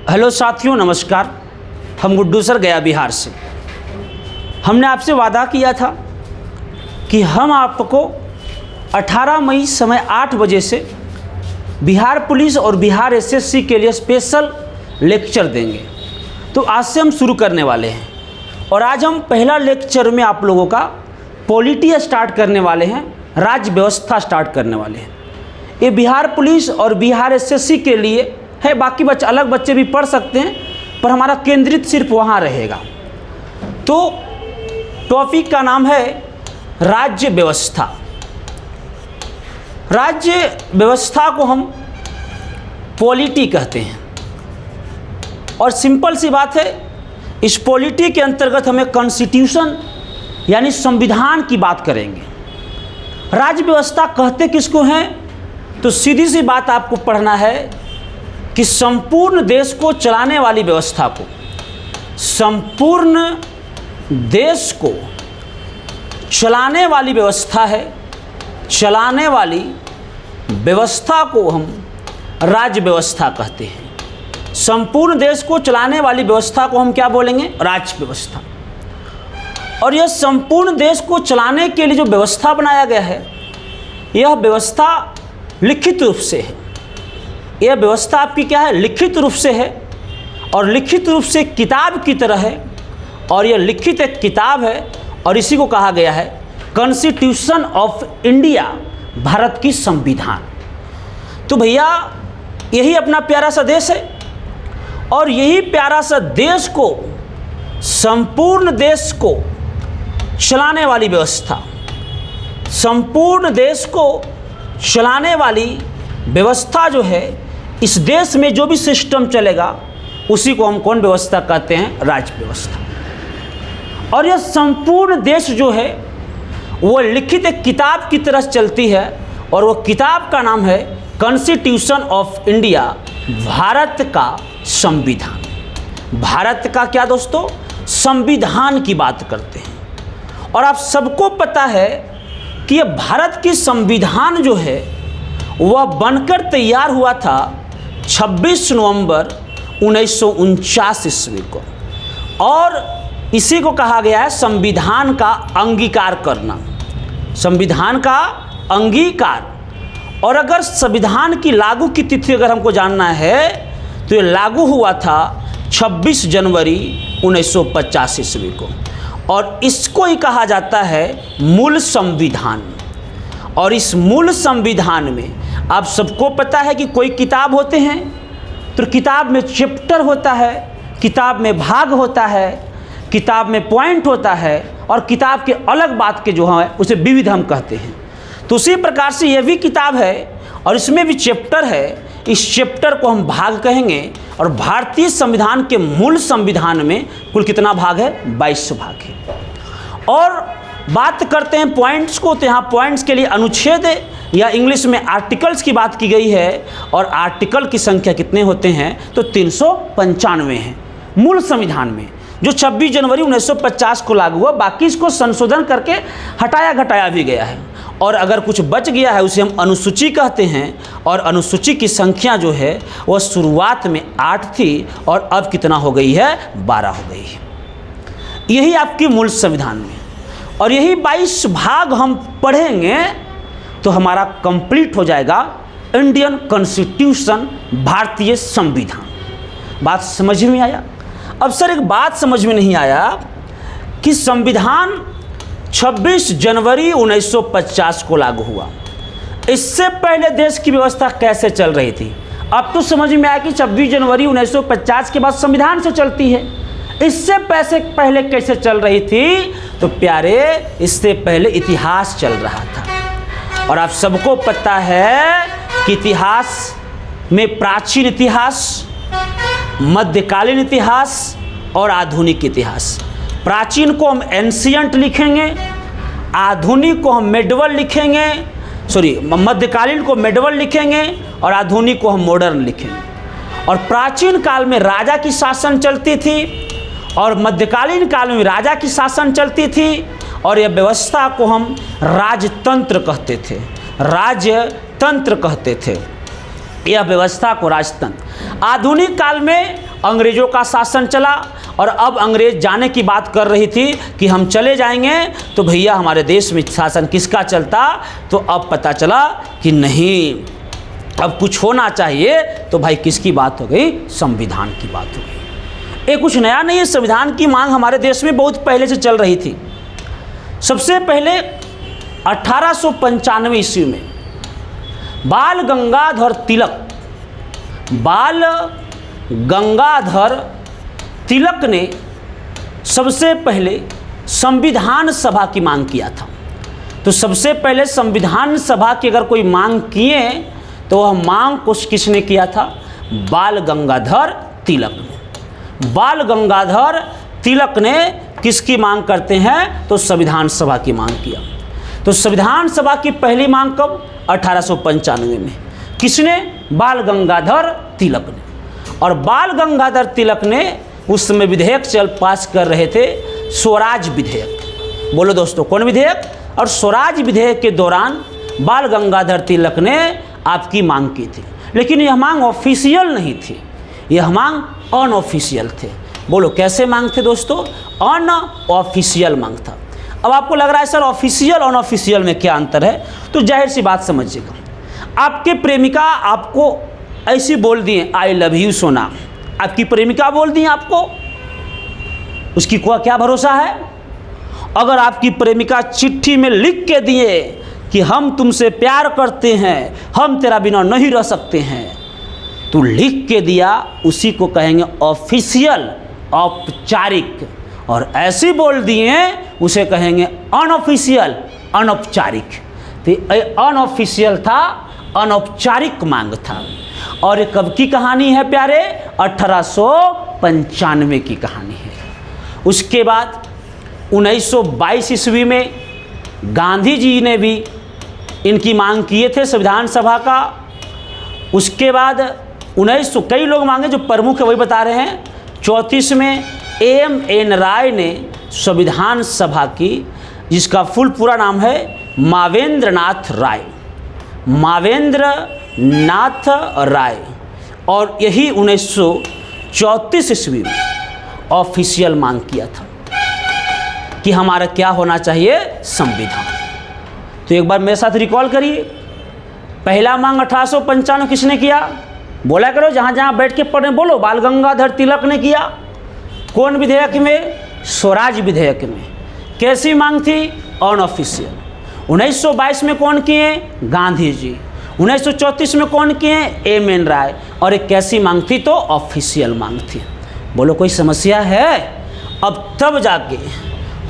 Hello साथियों, नमस्कार। हम गुड्डू सर गया बिहार से। हमने आपसे वादा किया था कि हम आपको 18 मई समय 8 बजे से बिहार पुलिस और बिहार एसएससी के लिए स्पेशल लेक्चर देंगे। तो आज से हम शुरू करने वाले हैं और आज हम पहला लेक्चर में आप लोगों का पॉलिटी स्टार्ट करने वाले हैं, राज्य व्यवस्था स्टार्ट करने वाले हैं। ये बिहार पुलिस और बिहार एसएससी के लिए है, बाकी अलग बच्चे भी पढ़ सकते हैं, पर हमारा केंद्रित सिर्फ वहाँ रहेगा। तो टॉपिक का नाम है राज्य व्यवस्था। राज्य व्यवस्था को हम पॉलिटी कहते हैं और सिंपल सी बात है, इस पॉलिटी के अंतर्गत हमें कॉन्स्टिट्यूशन यानी संविधान की बात करेंगे। राज्य व्यवस्था कहते किसको हैं? तो सीधी सी बात आपको पढ़ना है कि संपूर्ण देश को चलाने वाली व्यवस्था को, संपूर्ण देश को चलाने वाली व्यवस्था है, चलाने वाली व्यवस्था को हम राज्य व्यवस्था कहते हैं। संपूर्ण देश को चलाने वाली व्यवस्था को हम क्या बोलेंगे? राज्य व्यवस्था। और यह संपूर्ण देश को चलाने के लिए जो व्यवस्था बनाया गया है, यह व्यवस्था लिखित रूप से है। यह व्यवस्था आपकी क्या है? लिखित रूप से है और लिखित रूप से किताब की तरह है। और यह लिखित एक किताब है और इसी को कहा गया है कॉन्स्टिट्यूशन ऑफ इंडिया, भारत की संविधान। तो भैया यही अपना प्यारा सा देश है और यही प्यारा सा देश को, संपूर्ण देश को चलाने वाली व्यवस्था, संपूर्ण देश को चलाने वाली व्यवस्था जो है, इस देश में जो भी सिस्टम चलेगा उसी को हम कौन व्यवस्था कहते हैं? राज्य व्यवस्था। और यह संपूर्ण देश जो है वो लिखित एक किताब की तरह चलती है और वो किताब का नाम है कॉन्स्टिट्यूशन ऑफ इंडिया, भारत का संविधान। भारत का क्या दोस्तों? संविधान की बात करते हैं। और आप सबको पता है कि ये भारत की संविधान जो है वह बनकर तैयार हुआ था 26 नवंबर 1949 ईस्वी को। और इसी को कहा गया है संविधान का अंगीकार करना, संविधान का अंगीकार। और अगर संविधान की लागू की तिथि अगर हमको जानना है तो ये लागू हुआ था 26 जनवरी 1950 ईस्वी को। और इसको ही कहा जाता है मूल संविधान। और इस मूल संविधान में आप सबको पता है कि कोई किताब होते हैं तो किताब में चैप्टर होता है, किताब में भाग होता है, किताब में पॉइंट होता है और किताब के अलग बात के जो है उसे विविध हम कहते हैं। तो उसी प्रकार से यह भी किताब है और इसमें भी चैप्टर है। इस चैप्टर को हम भाग कहेंगे। और भारतीय संविधान के मूल संविधान में कुल कितना भाग है? 22 भाग है। और बात करते हैं पॉइंट्स को, तो यहाँ पॉइंट्स के लिए अनुच्छेद या इंग्लिश में आर्टिकल्स की बात की गई है। और आर्टिकल की संख्या कितने होते हैं? तो 395 हैं मूल संविधान में, जो 26 जनवरी 1950 को लागू हुआ। बाकी इसको संशोधन करके हटाया घटाया भी गया है। और अगर कुछ बच गया है उसे हम अनुसूची कहते हैं। और अनुसूची की संख्या जो है वह शुरुआत में 8 थी और अब कितना हो गई है? 12 हो गई है। यही आपकी मूल संविधान में और यही 22 भाग हम पढ़ेंगे तो हमारा कंप्लीट हो जाएगा इंडियन कॉन्स्टिट्यूशन, भारतीय संविधान। बात समझ में आया? अब सर एक बात समझ में नहीं आया कि संविधान 26 जनवरी 1950 को लागू हुआ, इससे पहले देश की व्यवस्था कैसे चल रही थी? अब तो समझ में आया कि 26 जनवरी 1950 के बाद संविधान से चलती है। इससे पहले कैसे चल रही थी? तो प्यारे, इससे पहले इतिहास चल रहा था। और आप सबको पता है कि इतिहास में प्राचीन इतिहास, मध्यकालीन इतिहास और आधुनिक इतिहास। प्राचीन को हम एंशियंट लिखेंगे, आधुनिक को हम मेडवल लिखेंगे, मध्यकालीन को मेडवल लिखेंगे और आधुनिक को हम मॉडर्न लिखेंगे। और प्राचीन काल में राजा की शासन चलती थी और मध्यकालीन काल में राजा की शासन चलती थी। और यह व्यवस्था को हम राजतंत्र कहते थे, राजतंत्र कहते थे। यह व्यवस्था को राजतंत्र। आधुनिक काल में अंग्रेज़ों का शासन चला और अब अंग्रेज़ जाने की बात कर रही थी कि हम चले जाएंगे तो भैया हमारे देश में शासन किसका चलता, तो अब पता चला कि नहीं, अब कुछ होना चाहिए। तो भाई किसकी बात हो गई, संविधान की बात हो गई। ये कुछ नया नहीं है, संविधान की मांग हमारे देश में बहुत पहले से चल रही थी। सबसे पहले 1895 ईस्वी में बाल गंगाधर तिलक ने सबसे पहले संविधान सभा की मांग किया था। तो सबसे पहले संविधान सभा की अगर कोई मांग किए तो वह मांग कुछ किसने किया था, बाल गंगाधर तिलक ने। बाल गंगाधर तिलक ने किसकी मांग करते हैं, तो संविधान सभा की मांग किया। तो संविधान सभा की पहली मांग कब, 1895 में। किसने, बाल गंगाधर तिलक ने। और बाल गंगाधर तिलक ने उस समय विधेयक पास कर रहे थे, स्वराज विधेयक। बोलो दोस्तों, कौन विधेयक, और स्वराज विधेयक के दौरान बाल गंगाधर तिलक ने आपकी मांग की थी। लेकिन यह मांग ऑफिशियल नहीं थी, यह मांग अनऑफिशियल थे। बोलो कैसे मांग थे दोस्तों, अनऑफिशियल मांग था। अब आपको लग रहा है सर ऑफिशियल अनऑफिशियल में क्या अंतर है, तो जाहिर सी बात समझिएगा। आपके प्रेमिका आपको ऐसी बोल दिए आई लव यू सोना, आपकी प्रेमिका बोल दी आपको, उसकी को क्या भरोसा है। अगर आपकी प्रेमिका चिट्ठी में लिख के दिए कि हम तुमसे प्यार करते हैं, हम तेरा बिना नहीं रह सकते हैं, तो लिख के दिया, उसी को कहेंगे ऑफिशियल, औपचारिक। और ऐसे बोल दिए उसे कहेंगे अनऑफिशियल, अनौपचारिक। तो अनऑफिशियल था, अनौपचारिक मांग था। और ये कब की कहानी है प्यारे, 1895 की कहानी है। उसके बाद 1922 ईस्वी में गांधी जी ने भी इनकी मांग किए थे संविधान सभा का। उसके बाद 1900 कई लोग मांगे, जो प्रमुख है वही बता रहे हैं। 34 में AM राय ने संविधान सभा की, जिसका फुल पूरा नाम है मावेंद्रनाथ राय, मावेंद्रनाथ राय। और यही 1934 ईस्वी में ऑफिशियल मांग किया था कि हमारा क्या होना चाहिए, संविधान। तो एक बार मेरे साथ रिकॉल करिए, पहला मांग 1895 किसने किया, बोला करो, जहाँ जहाँ बैठ के पढ़े बोलो, बाल गंगाधर तिलक ने किया। कौन विधेयक में, स्वराज विधेयक में। कैसी मांग थी, अनऑफिशियल। 1922 में कौन किए, गांधी जी। 1934 में कौन किए, AM राय। और एक कैसी मांग थी, तो ऑफिशियल मांग थी। बोलो कोई समस्या है। अब तब जाके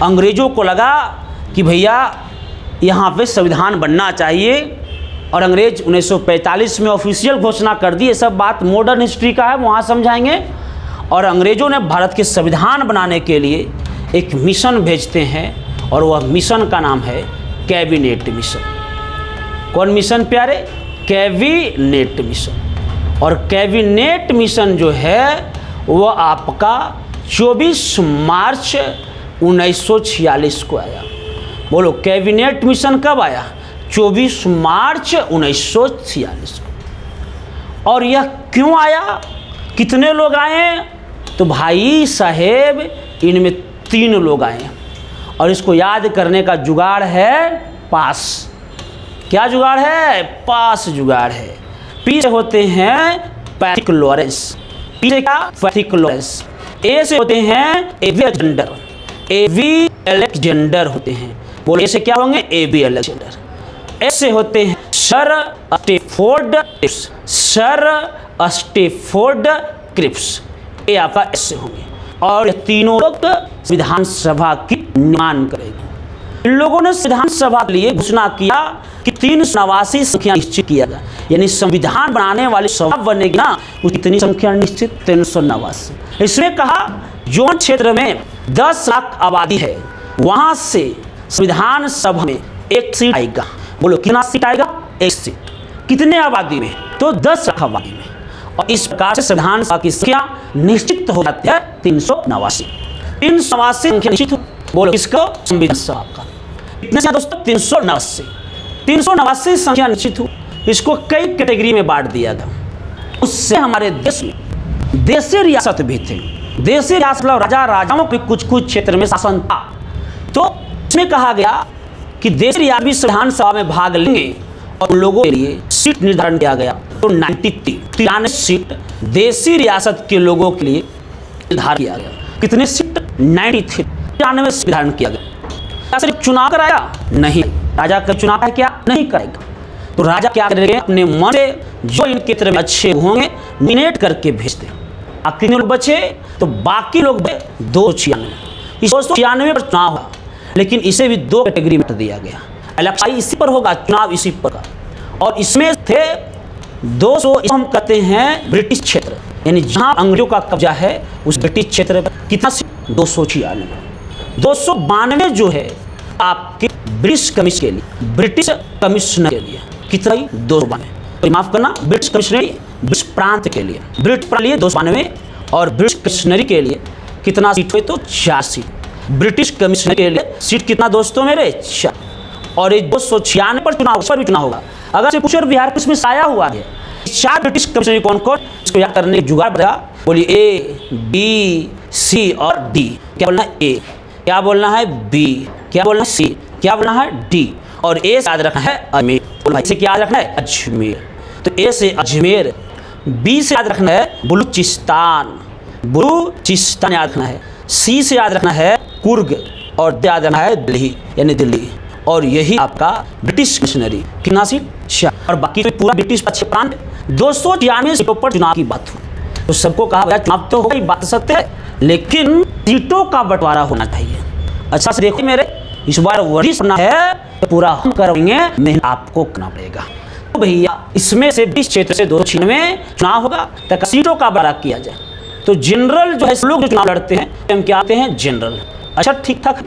अंग्रेज़ों को लगा कि भैया यहाँ पे संविधान बनना चाहिए, और अंग्रेज 1945 में ऑफिशियल घोषणा कर दी। ये सब बात मॉडर्न हिस्ट्री का है, वहाँ समझाएंगे। और अंग्रेज़ों ने भारत के संविधान बनाने के लिए एक मिशन भेजते हैं, और वह मिशन का नाम है कैबिनेट मिशन। कौन मिशन प्यारे, कैबिनेट मिशन। और कैबिनेट मिशन जो है वह आपका 24 मार्च 1946 को आया। बोलो कैबिनेट मिशन कब आया, 24 मार्च 1946 को। और यह क्यों आया, कितने लोग आए, तो भाई साहेब इनमें 3 लोग आए। और इसको याद करने का जुगाड़ है पास। क्या जुगाड़ है, पास जुगाड़ है। पीछे होते हैं पैट्रिक लॉरेंस, पीछे क्या, पैट्रिक लॉरेंस। ए से होते हैं एवी अलेक्जेंडर होते हैं। बोलो ऐसे क्या होंगे, एवी अलेक्जेंडर। ऐसे होते हैं sir Stafford Cripps, sir Stafford Cripps. ये आपका ऐसे होंगे। और ये तीनों लोग संविधान सभा की निर्माण करेंगे। इन लोगों ने संविधान सभा के लिए घोषणा किया कि 389 संख्या निश्चित किया गया, यानी संविधान बनाने वाली सभा बनेगी ना, उसकी कितनी संख्या निश्चित, 389। इसमें कहा जोन क्षेत्र में 10 लाख आबादी है, वहां से संविधान सभा में 1 सीट आएगा। बोलो कितना सीट आएगा, 1 सीट। कितने आबादी में, तो 10 लाख आबादी में। और इस प्रकार से संविधान सभा की संख्या निश्चित हो जाती है 389। 389 संख्या निश्चित हो। बोलो किसको, संविधान सभा का। कितने दोस्तों, 389। 389 संख्या निश्चित हो। इसको कई कैटेगरी में बांट दिया गया। उससे हमारे देश में देशी रियासत भी थे। देशी रियासत मतलब राजा राजाओं के कुछ कुछ क्षेत्र में शासन था। तो इसमें कहा गया कि देशी रियासत भी संविधान सभा में भाग लेंगे और लोगों के लिए सीट निर्धारण किया गया। तो 93 सीट देशी रियासत के लोगों के लिए निर्धारण किया गया। कितने सीट? 93 सीट निर्धारण किया गया। क्या सिर्फ चुनाव कराया? नहीं, राजा का चुनाव है क्या? नहीं करेगा। तो राजा क्या करेंगे? अपने मन से जो इनके क्षेत्र में अच्छे होंगे नॉमिनेट करके भेज दें। कितने लोग बचे? तो बाकी लोग 296। इस 296 पर चुनाव हुआ, लेकिन इसे भी 2 कैटेगरी में दिया गया। इलेक्शन इसी पर होगा, चुनाव इसी पर का। और इसमें थे 200, हम कहते हैं ब्रिटिश क्षेत्र, यानी जहां अंग्रेजों का कब्जा है उस ब्रिटिश क्षेत्र पर कितना सीट? 296। 292 जो है आपके ब्रिटिश कमिश्नर के लिए, ब्रिटिश कमिश्नर के लिए कितना? 292। तो माफ करना, ब्रिटिश कमिश्नरी ब्रिटिश प्रांत के लिए, ब्रिटिश प्रांत के लिए 292 और ब्रिटिश कमिश्नरी के लिए कितना सीट हुए? तो 4 सीट। ब्रिटिश कमिश्नर के लिए सीट कितना दोस्तों मेरे? 4। और ये 296 पर चुनाव, उस पर भी चुनाव होगा। अगर से पूछो बिहार किसमें आया हुआ है? 4 ब्रिटिश कमिश्नरी कौन कौन? इसको याद करने जुगाड़ बता। बोलिए A, B, C और D। क्या बोलना है? A। क्या बोलना है? B। क्या बोलना है? C। क्या बोलना है? D। और A से याद रखना है अजमेर। भाई से क्या याद रखना है? अजमेर। तो A से अजमेर, B से याद रखना है बलूचिस्तान, बलूचिस्तान याद रखना है। C से याद रखना है कुर्ग और याद रखना है दिल्ली, यानी दिल्ली। और यही आपका ब्रिटिश कमिश्नरी। कितना सीट? 4। और बाकी तो पूरा ब्रिटिश अच्छे प्रांत। 296 सीटों पर चुनाव की बात हुई। तो सबको कहा गया चुनाव तो होगा, बात सत्य है, लेकिन सीटों का बंटवारा होना चाहिए। अच्छा से देखो मेरे, इस बार वरिष्ठ होना है तो पूरा हम करेंगे, मेहनत आपको करना पड़ेगा। तो भैया इसमें से 20 क्षेत्र से 296 चुनाव होगा, ताकि सीटों का बंटवारा किया जाए। तो जनरल जो है लोग जो चुनाव लड़ते हैं हम क्या आते हैं? जनरल। अच्छा ठीक ठाक।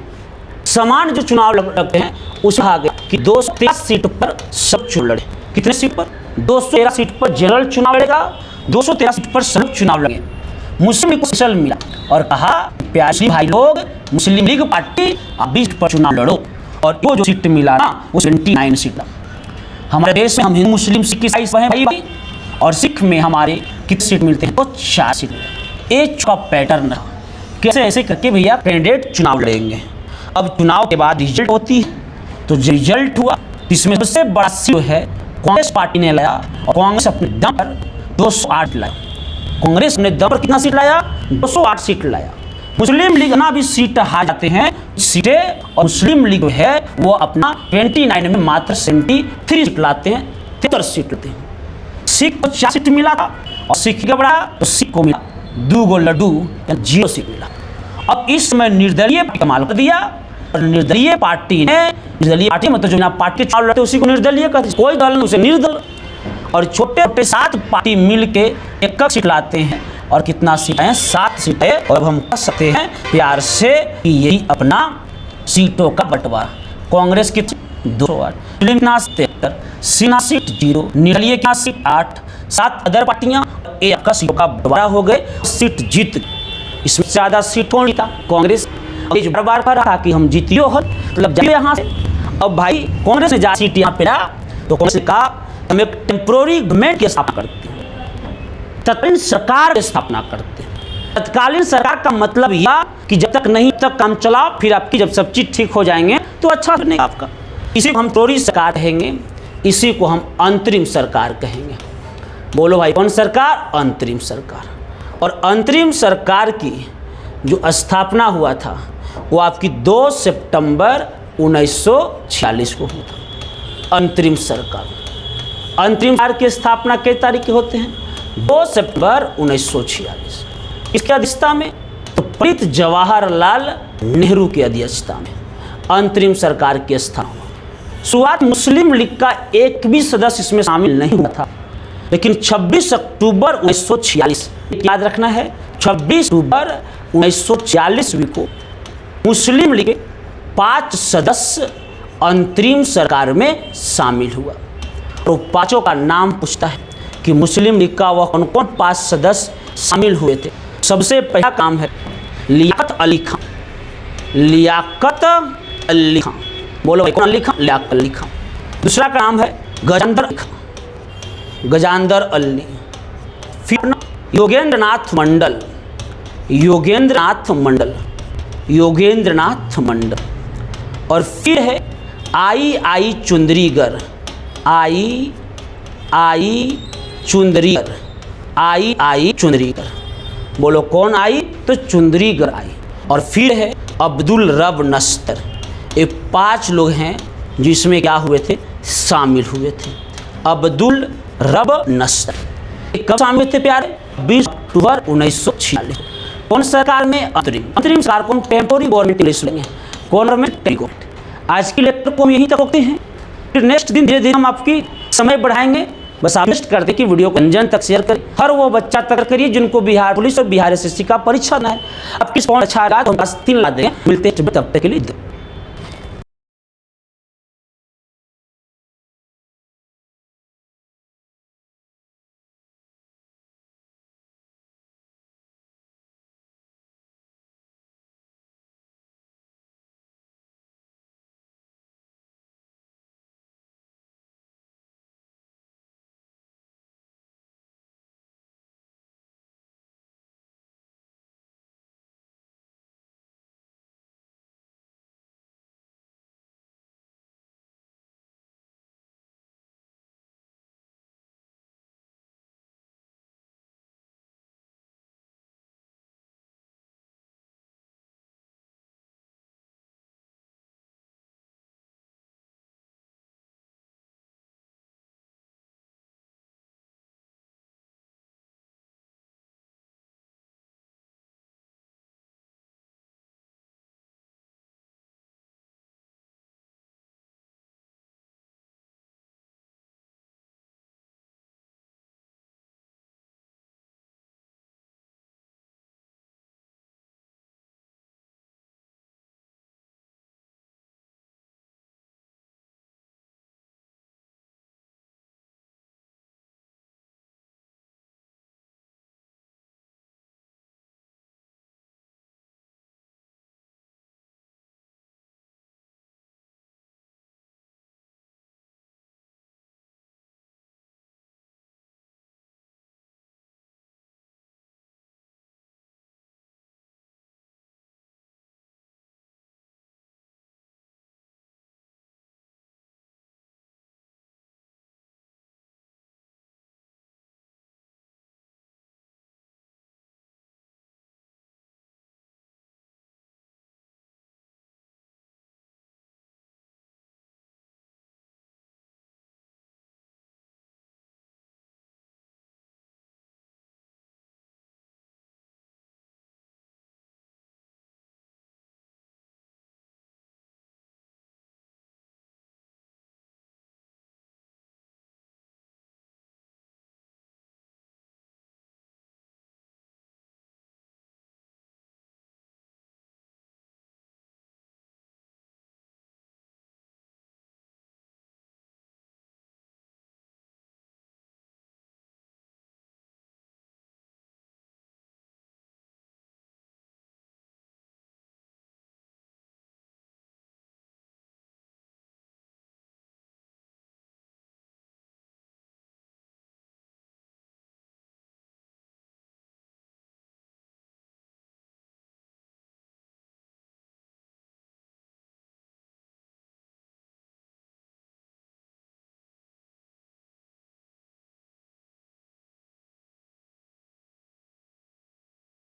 समान जो चुनाव लड़ते हैं उसमें आ गया कि 213 सीट पर सब चुनाव लड़े। कितने सीट पर? 213 सीट पर जनरल चुनाव लड़ेगा, 213 सीट पर सब चुनाव लड़े। मुस्लिम लीग को स्पेशल मिला और कहा प्यारे भाई लोग, मुस्लिम लीग पार्टी आप 20 पर चुनाव लड़ो। और वो जो सीट मिला ना वो 29 सीट। हमारे देश में हम हिंदू मुस्लिम सिख ईसाई हैं भाई, और सिख में हमारे कितने सीट मिलते हैं? तो 4 सीट। एक का पैटर्न कैसे ऐसे करके भैया कैंडिडेट चुनाव लड़ेंगे। अब चुनाव के बाद रिजल्ट होती है, तो रिजल्ट हुआ, इसमें सबसे बड़ा सीट है कांग्रेस पार्टी ने लाया, और कांग्रेस अपने दम पर 208 लाया। कांग्रेस ने दम पर कितना सीट लाया? 208 सीट लाया। मुस्लिम लीग ना भी सीट हार जाते हैं सीटें, और मुस्लिम लीग है वो अपना 29 में मात्र 73 सीट लाते हैं, 73 सीट लाते हैं। सिख को 4 सीट मिला था, और सिख का बड़ा तो सिख को मिला 2 गो लड्डू, 0 सीट मिला। अब इस समय निर्दलीय कमाल कर दिया, और निर्दलीय पार्टी मतलब जो पार्टी के चुनाव लड़ते उसी को निर्दलीय कहते हैं। कोई दल नहीं, उसे निर्दल। और छोटे छोटे 7 पार्टी मिल के एक सीट लाते हैं, और कितना सीट है? 7 सीटें। और अब हम कह सकते हैं प्यार से कि यही अपना सीटों का बंटवारा। कांग्रेस की 208, मुस्लिम 73, सिन्हा सीट 0, निर्दलीय की सीट 8, 7 अदर पार्टियां, एक का सीटों का बंटवारा हो गए, सीट जीत। इसमें ज़्यादा सीट कौन जीता? कांग्रेस। बार बार कह रहा कि हम जीतियो हो, मतलब जाइए यहाँ से। अब भाई कांग्रेस ने ज़्यादा सीट यहाँ पे रहा, तो कांग्रेस ने कहा हम एक टेम्प्रोरी गवर्नमेंट की स्थापना करते हैं, तत्कालीन सरकार की स्थापना करते हैं। तत्कालीन सरकार का मतलब यह कि जब तक नहीं तक काम चलाओ, फिर आपकी जब सब चीज़ ठीक हो जाएंगे तो अच्छा नहीं आपका। इसी को हम टोरी सरकार कहेंगे, इसी को हम अंतरिम सरकार कहेंगे। बोलो भाई कौन सरकार? अंतरिम सरकार। और अंतरिम सरकार की जो स्थापना हुआ था वो आपकी 2 सितंबर 1946 को हुआ था। अंतरिम सरकार, अंतरिम सरकार की स्थापना किस तारीख के होते हैं? 2 सितंबर 1946। इसकी अध्यक्षता में तो पंडित जवाहरलाल नेहरू की अध्यक्षता में अंतरिम सरकार की स्थापना हुआ। शुरुआत मुस्लिम लीग का एक भी सदस्य इसमें शामिल नहीं हुआ था, लेकिन 26 अक्टूबर 1946 याद रखना है, 26 अक्टूबर 1946 को मुस्लिम लीग 5 सदस्य अंतरिम सरकार में शामिल हुआ। तो 5 का नाम पूछता है कि मुस्लिम लीग का वह कौन कौन 5 सदस्य शामिल हुए थे। सबसे पहला काम है लियाकत अली खां। लियाकत अली खां, बोलो कौन अली खां? लियाकत अली खां। दूसरा का नाम है गजानदर अली। फिर योगेंद्रनाथ मंडल, योगेंद्रनाथ मंडल, योगेंद्रनाथ मंडल। और फिर है आई चुंदरीगर, आई चुंदरीगर, आई चुंदरीगर। बोलो कौन आई? तो चुंदरीगर आई। और फिर है अब्दुल रब नस्तर। ये 5 लोग हैं जिसमें क्या हुए थे? शामिल हुए थे। अब्दुल रब नस्तर कब शामिल हुए थे प्यारे? 20 अक्टूबर 1946। कौन सरकार में? अंतरिम सरकार को टेम्पोरी गवर्नमेंट लेंगे। कौन गवर्नमेंट? आज की लेक्चर को हम यहीं तक रोकते हैं, फिर नेक्स्ट दिन धीरे धीरे हम आपकी समय बढ़ाएंगे। बस आप रिक्वेस्ट करते कि वीडियो को जन तक शेयर करें, हर वो बच्चा तक करिए जिनको बिहार पुलिस और बिहार एसएससी का परीक्षा ना है। अब किस कौन अच्छा रहा तो हम 3 ला देंगे। मिलते हैं तब तक के लिए।